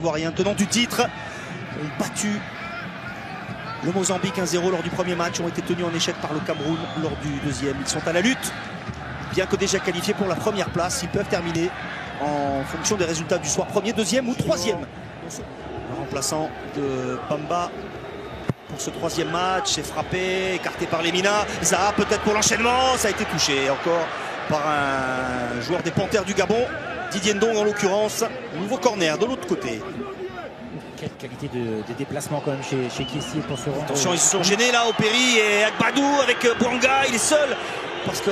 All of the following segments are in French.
Ivoirien tenant du titre, ont battu le Mozambique 1-0 lors du premier match, ont été tenus en échec par le Cameroun lors du deuxième. Ils sont à la lutte, bien que déjà qualifiés pour la première place, ils peuvent terminer en fonction des résultats du soir, premier, deuxième ou troisième. Le remplaçant de Pamba pour ce troisième match est frappé, écarté par Lemina. Zaha peut-être pour l'enchaînement, ça a été touché encore par un joueur des Panthères du Gabon. Didier Ndong en l'occurrence, nouveau corner de l'autre côté. Quelle qualité de déplacement quand même chez Kessié pour se rendre. Attention, ils se sont gênés là, Opéry et Agbadou avec Bouanga, il est seul. Parce que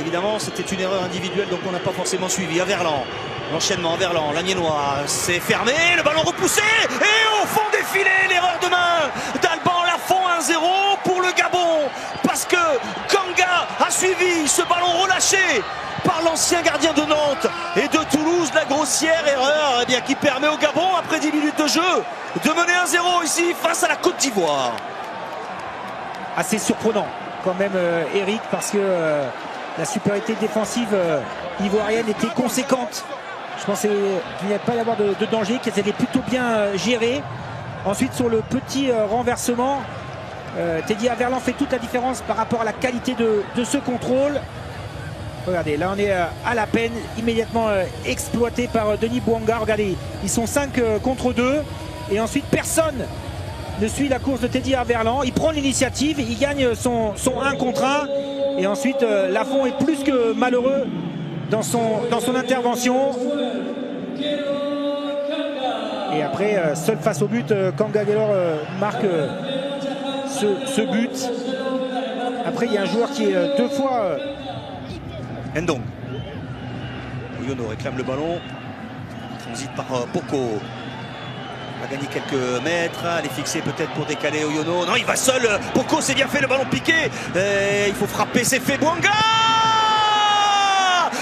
évidemment c'était une erreur individuelle, donc on n'a pas forcément suivi. Averlan, l'enchaînement Averlan, l'Amiénois, c'est fermé, le ballon repoussé et au fond des filets, l'erreur de main d'Alban Lafont, 1-0 pour le Gabon. Parce que Kanga a suivi ce ballon relâché par l'ancien gardien de Nantes et de Toulouse, la grossière erreur qui permet au Gabon, après 10 minutes de jeu, de mener 1-0 ici face à la Côte d'Ivoire. Assez surprenant quand même Eric, parce que la supériorité défensive ivoirienne était conséquente. Je pensais qu'il n'y avait pas d'avoir de danger, qu'elle était plutôt bien gérée. Ensuite sur le petit renversement, Teddy Averlan fait toute la différence par rapport à la qualité de ce contrôle. Regardez, là on est à la peine, immédiatement exploité par Denis Bouanga. Regardez, ils sont 5 contre 2 et ensuite personne ne suit la course de Teddy Averlan. Il prend l'initiative, il gagne son 1 contre 1 et ensuite Lafont est plus que malheureux dans son intervention. Et après, seul face au but, Kanga Gaylor marque ce but. Après, il y a un joueur qui est 2 fois... Ndong. Oyono réclame le ballon. Transite par Poko. Il va gagner quelques mètres. Elle est fixée peut-être pour décaler Oyono. Non, il va seul. Poko, c'est bien fait, le ballon piqué. Il faut frapper, c'est fait. Bouanga!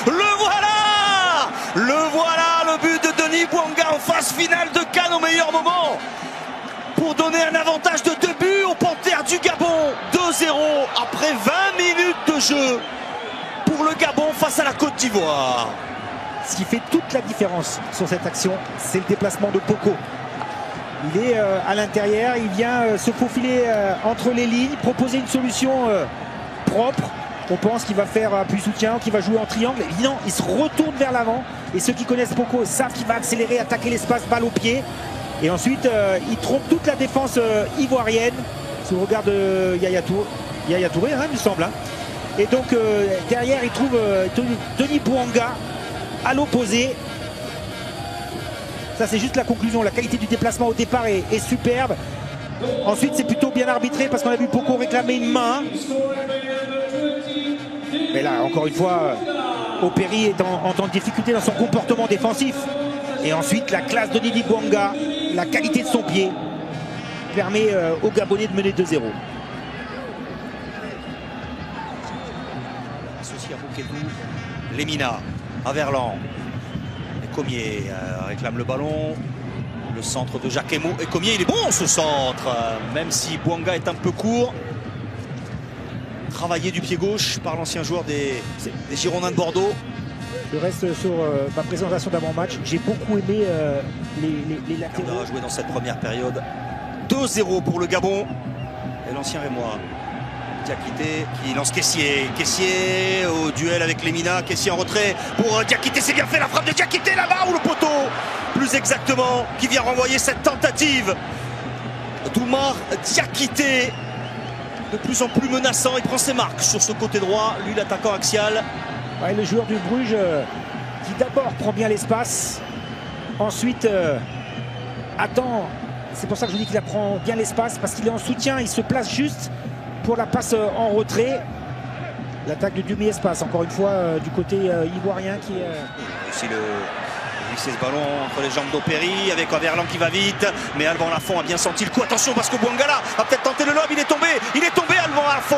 Le voilà! Le voilà, le but de Denis Bouanga en phase finale de CAN au meilleur moment. Pour donner un avantage de 2 buts aux Panthères du Gabon. 2-0 après 20 minutes de jeu. Pour le Gabon face à la Côte d'Ivoire. Ce qui fait toute la différence sur cette action, c'est le déplacement de Poko. Il est à l'intérieur, il vient se faufiler entre les lignes, proposer une solution propre. On pense qu'il va faire appui soutien, qu'il va jouer en triangle. Non, il se retourne vers l'avant. Et ceux qui connaissent Poko savent qu'il va accélérer, attaquer l'espace, balle au pied. Et ensuite, il trompe toute la défense ivoirienne. Sous le regard de Yaya Touré, il me semble. Et donc derrière il trouve Denis Bouanga à l'opposé. Ça c'est juste la conclusion, la qualité du déplacement au départ est superbe. Ensuite c'est plutôt bien arbitré parce qu'on a vu Poko réclamer une main. Mais là encore une fois, Opéry est en difficulté dans son comportement défensif. Et ensuite la classe de Denis Bouanga, la qualité de son pied permet aux Gabonais de mener 2-0. Lemina, Averlan, Comier réclame le ballon, le centre de Jacques Emo, et Comier il est bon ce centre, même si Bouanga est un peu court. Travaillé du pied gauche par l'ancien joueur des Girondins de Bordeaux. Je reste sur ma présentation d'avant-match, j'ai beaucoup aimé les latéraux. On a joué dans cette première période. 2-0 pour le Gabon et l'ancien Rémois. Diakité qui lance Kessié au duel avec Lemina, Kessié en retrait pour Diakité, c'est bien fait, la frappe de Diakité là-bas, ou le poteau plus exactement, qui vient renvoyer cette tentative. Doumar Diakité, de plus en plus menaçant, il prend ses marques sur ce côté droit, lui l'attaquant axial. Ouais, le joueur du Bruges qui d'abord prend bien l'espace, ensuite attend, c'est pour ça que je dis qu'il apprend bien l'espace, parce qu'il est en soutien, il se place juste pour la passe en retrait. L'attaque de demi-espace, encore une fois, du côté ivoirien qui est... Ici c'est ce ballon entre les jambes d'Opéry avec Averlan qui va vite, mais Alban Lafont a bien senti le coup. Attention parce que Bouangala a peut-être tenté le lob, il est tombé Alban Lafont.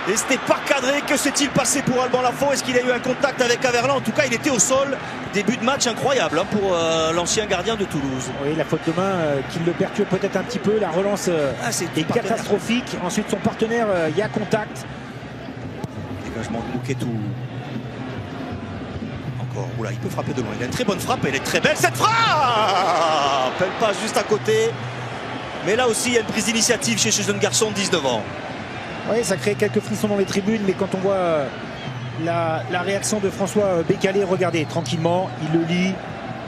Et c'était pas cadré, que s'est-il passé pour Alban Lafont? Est-ce qu'il a eu un contact avec Averlan? En tout cas il était au sol. Début de match incroyable pour l'ancien gardien de Toulouse. Oui, la faute de main qui le perturbe peut-être un petit peu, la relance est catastrophique. Ensuite son partenaire, il y a contact. Dégagement de Mouketou. D'accord, oula, il peut frapper de loin. Il a une très bonne frappe, elle est très belle cette frappe. Elle passe juste à côté. Mais là aussi, il y a une prise d'initiative chez ce jeune garçon de 19 ans. Oui, ça crée quelques frissons dans les tribunes, mais quand on voit la réaction de François Bécalé, regardez, tranquillement, il le lit,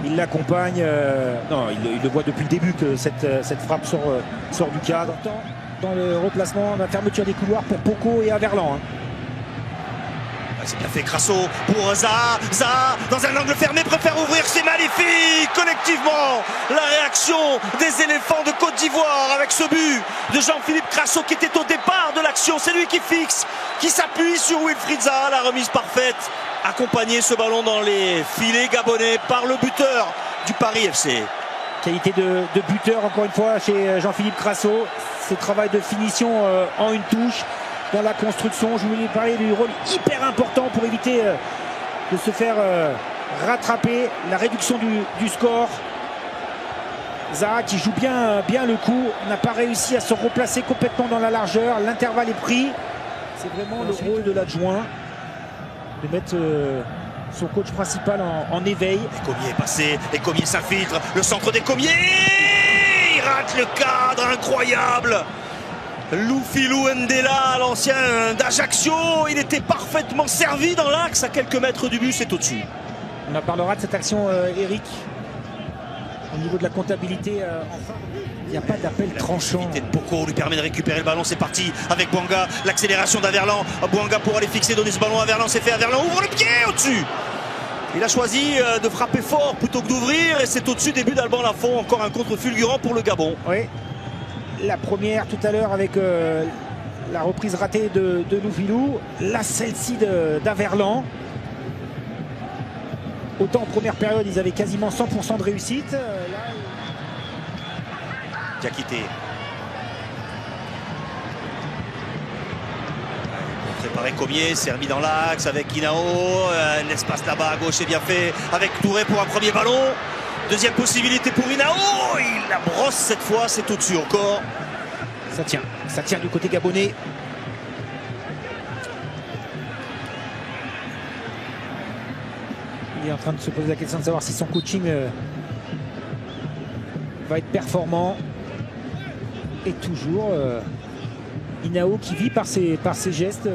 il l'accompagne. Non, il le voit depuis le début que cette frappe sort du cadre. Dans le replacement, la fermeture des couloirs pour Poko et Averland. C'est bien fait, Crasso pour Zaha. Zaha, dans un angle fermé, préfère ouvrir, c'est magnifique. Collectivement, la réaction des éléphants de Côte d'Ivoire avec ce but de Jean-Philippe Crasso qui était au départ de l'action. C'est lui qui fixe, qui s'appuie sur Wilfried Zaha, la remise parfaite. Accompagner ce ballon dans les filets gabonais par le buteur du Paris FC. Qualité de buteur, encore une fois, chez Jean-Philippe Crasso. Ce travail de finition en une touche. Dans la construction, je voulais parler du rôle hyper important pour éviter de se faire rattraper, la réduction du score. Zaha qui joue bien le coup, n'a pas réussi à se replacer complètement dans la largeur, l'intervalle est pris. C'est vraiment le rôle de l'adjoint de mettre son coach principal en éveil. Les Commiers est passé, les Commiers s'infiltrent, le centre des Commiers, il rate le cadre, incroyable. Loufilou Ndela, l'ancien d'Ajaccio, il était parfaitement servi dans l'axe à quelques mètres du but, c'est au-dessus. On en parlera de cette action, Eric, au niveau de la comptabilité. Enfin, il n'y a pas d'appel tranchant. La de Poko lui permet de récupérer le ballon, c'est parti avec Bouanga, l'accélération d'Averland. Bouanga pour aller fixer, donner ce ballon à Averland, c'est fait, Averland ouvre le pied au-dessus. Il a choisi de frapper fort plutôt que d'ouvrir et c'est au-dessus des buts d'Alban Lafont, encore un contre fulgurant pour le Gabon. Oui. La première tout à l'heure avec la reprise ratée de Loufilou, là celle-ci d'Averland. Autant en première période ils avaient quasiment 100% de réussite. Diakité. Préparé Commiers, c'est remis dans l'axe avec Inao. L'espace là-bas à gauche est bien fait avec Touré pour un premier ballon. Deuxième possibilité pour Inao, il la brosse cette fois, c'est au-dessus encore. Ça tient du côté gabonais. Il est en train de se poser la question de savoir si son coaching va être performant. Et toujours Inao qui vit par ses gestes.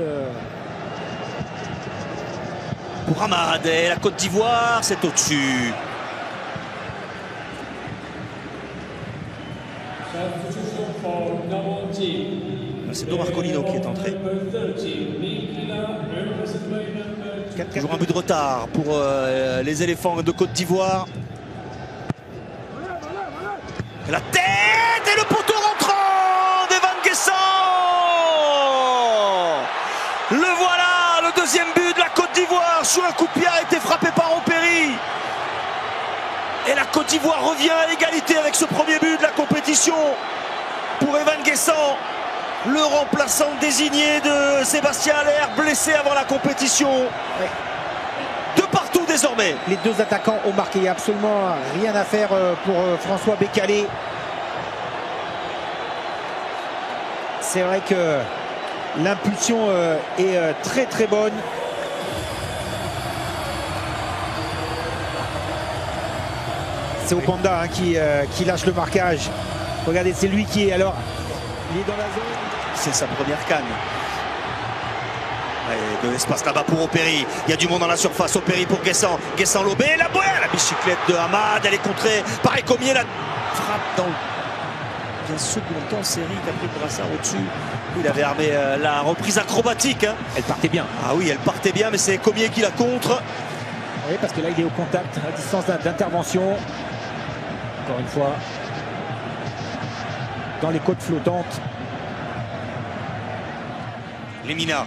Pour Hamad et la Côte d'Ivoire, c'est au-dessus. C'est Do Marcolino qui est entré. Toujours un but de retard pour les éléphants de Côte d'Ivoire. La tête et le poteau rentrant d'Evan Guessant. Le voilà, le deuxième but de la Côte d'Ivoire sur un coup de pied arrêté frappé par Opéry. Et la Côte d'Ivoire revient à égalité avec ce premier but de la compétition pour Evan Guessant, le remplaçant désigné de Sébastien Haller, blessé avant la compétition. Ouais. De partout désormais. Les deux attaquants ont marqué, il n'y a absolument rien à faire pour François Bécalé. C'est vrai que l'impulsion est très très bonne. C'est Opanda qui lâche le marquage. Regardez, c'est lui qui est alors. Il est dans la zone. C'est sa première canne. De l'espace là-bas pour Opéry. Il y a du monde dans la surface. Opéry pour Guessant. Guessant lobé. La bicyclette de Hamad. Elle est contrée par Ecomier. La frappe dans le second temps. Série qui a pris le brassard au-dessus. Il avait armé la reprise acrobatique. Hein. Elle partait bien. Ah oui, elle partait bien, mais c'est Ecomier qui la contre. Oui, parce que là, il est au contact, à distance d'intervention. Encore une fois, dans les côtes flottantes. Lemina.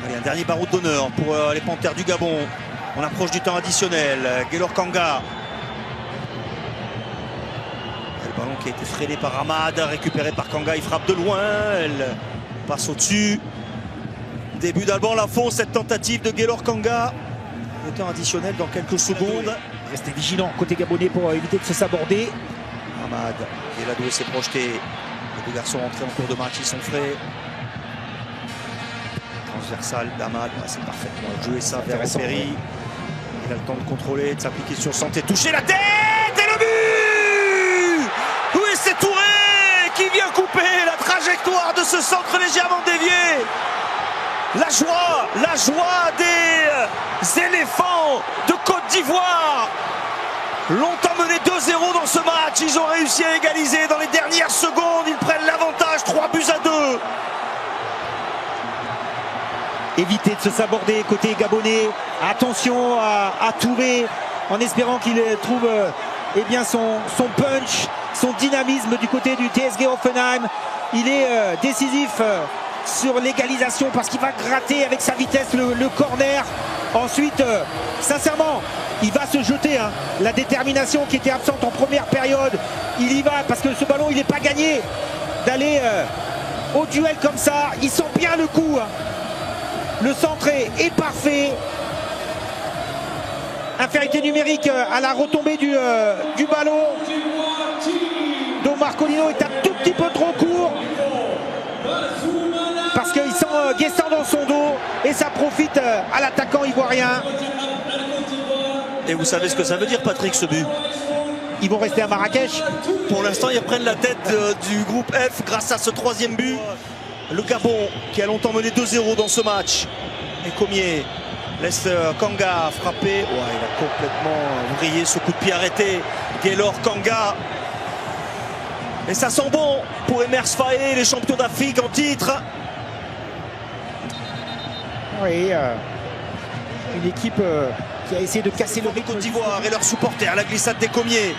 Allez, un dernier baroud d'honneur pour les Panthères du Gabon. On approche du temps additionnel. Gaylor Kanga. Le ballon qui a été freiné par Hamad, récupéré par Kanga. Il frappe de loin. Elle passe au-dessus. Début d'Alban Lafont, cette tentative de Gaylor Kanga. Le temps additionnel dans quelques secondes. Restez vigilant côté gabonais pour éviter de se saborder. Hamad, Guéladoué s'est projeté. Les deux garçons rentrés en cours de match, ils sont frais. transversale d'Amad, c'est parfaitement joué ça vers Perry. Il a le temps de contrôler, de s'appliquer sur Santé, toucher la tête et le but. Oui, c'est Touré qui vient couper la trajectoire de ce centre légèrement dévié. La joie des éléphants de Côte d'Ivoire. Longtemps mené 2-0 dans ce match, ils ont réussi à égaliser dans les dernières secondes, ils prennent l'avantage, 3-2. Éviter de se saborder côté gabonais. Attention à Touré, en espérant qu'il trouve eh bien son punch, son dynamisme du côté du TSG Hoffenheim. Il est décisif sur l'égalisation parce qu'il va gratter avec sa vitesse le corner. Ensuite, sincèrement, il va se jeter. La détermination qui était absente en première période, il y va parce que ce ballon, il n'est pas gagné. D'aller au duel comme ça, il sent bien le coup. Le centre est parfait. Infériorité numérique à la retombée du ballon. Donc Marcolino est un tout petit peu trop court. Parce qu'il sent Guessant dans son dos. Et ça profite à l'attaquant ivoirien. Et vous savez ce que ça veut dire, Patrick, ce but? Ils vont rester à Marrakech. Pour l'instant, ils reprennent la tête du groupe F grâce à ce troisième but. Le Gabon qui a longtemps mené 2-0 dans ce match. Et Comier laisse Kanga frapper. Ouais, il a complètement vrillé ce coup de pied arrêté. Gaylor Kanga. Et ça sent bon pour Emers Faé, les champions d'Afrique en titre. Oui, une équipe qui a essayé de casser le rythme. Côte d'Ivoire et leurs supporters, la glissade des Comiers.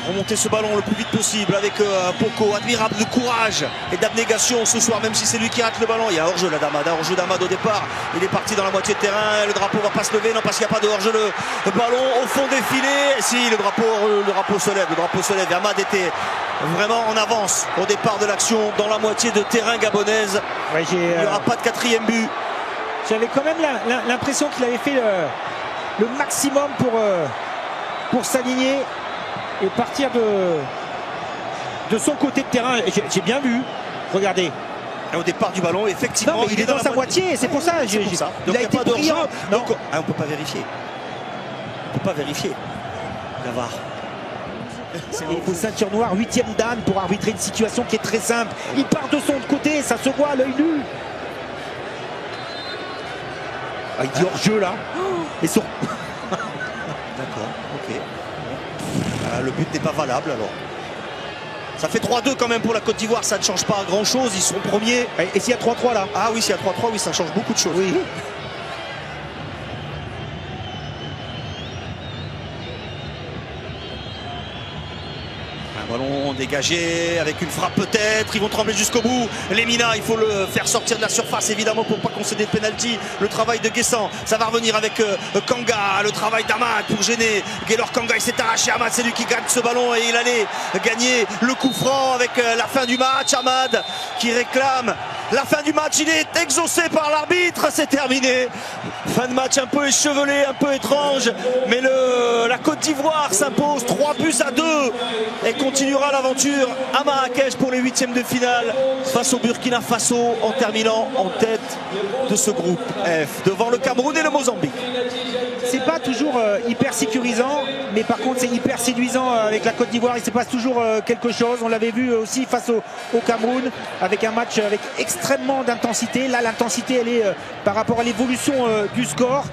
Remonter ce ballon le plus vite possible avec Poko, admirable de courage et d'abnégation ce soir, même si c'est lui qui rate le ballon. Il y a hors-jeu là d'Amad, hors-jeu d'Amad au départ. Il est parti dans la moitié de terrain, le drapeau va pas se lever, non parce qu'il n'y a pas de hors-jeu. Le ballon au fond des filets. Et si, le drapeau se lève, Amad était vraiment en avance au départ de l'action dans la moitié de terrain gabonaise. Ouais, il n'y aura pas de quatrième but. J'avais quand même l'impression qu'il avait fait le maximum pour s'aligner et partir de son côté de terrain. J'ai bien vu, regardez. Et au départ du ballon, effectivement, non, mais il est dans sa moitié, c'est pour ça. Donc il n'y a pas d'hors-jeu. Donc on ne peut pas vérifier. On ne peut pas vérifier. Gavard. Il faut ceinture noire, 8e dan pour arbitrer une situation qui est très simple. Il part de son côté, ça se voit à l'œil nu. Ah, il dit hors-jeu là. Et sur... D'accord, ok. Le but n'est pas valable alors. Ça fait 3-2 quand même pour la Côte d'Ivoire, ça ne change pas grand chose, ils sont premiers. Et s'il y a 3-3 là? Ah oui, s'il y a 3-3, oui, ça change beaucoup de choses. Oui. Un ballon dégagé avec une frappe peut-être, ils vont trembler jusqu'au bout. Lemina, il faut le faire sortir de la surface évidemment pour ne pas concéder de pénalty. Le travail de Guessant, ça va revenir avec Kanga, le travail d'Amad pour gêner. Gaylor Kanga, il s'est arraché, Amad c'est lui qui gagne ce ballon et il allait gagner le coup franc avec la fin du match. Amad qui réclame la fin du match, il est exaucé par l'arbitre, c'est terminé. Fin de match un peu échevelé, un peu étrange, mais la Côte d'Ivoire s'impose 3-2 et continuera l'aventure à Marrakech pour les 8e de finale face au Burkina Faso en terminant en tête de ce groupe F devant le Cameroun et le Mozambique. C'est pas toujours hyper sécurisant, mais par contre c'est hyper séduisant avec la Côte d'Ivoire. Il se passe toujours quelque chose. On l'avait vu aussi face au Cameroun avec un match avec extrêmement d'intensité. Là l'intensité elle est par rapport à l'évolution du score.